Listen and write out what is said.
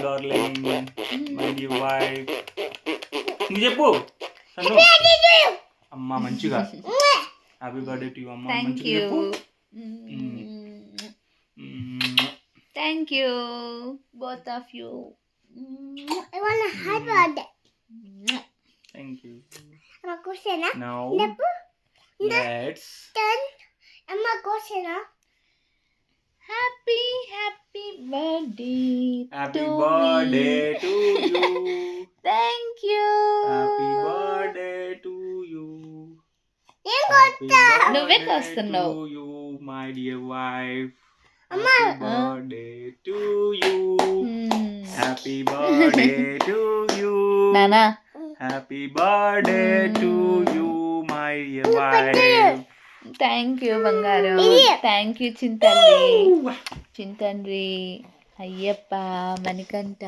Darling my dear wife. నువ్వు చెప్పు సన్ను. అమ్మ మంచిగా హ్యాపీ బర్త్డే టు యు అమ్మ. మంచిగా చెప్పు. Thank you both of you. I want a happy birthday. Thank you. Amma kushena. Now let's Then Amma kushena. Happy birthday happy birthday to you. Thank you. Happy birthday to you. నువ్వే కోస్తున్నావు. To you my dear wife. Amma. Happy birthday to you. Happy birthday to you. నానా Happy birthday to you my dear wife. Thank you బంగారం. Thank you చింతండ్రి అయ్యప్ప మణికంఠ.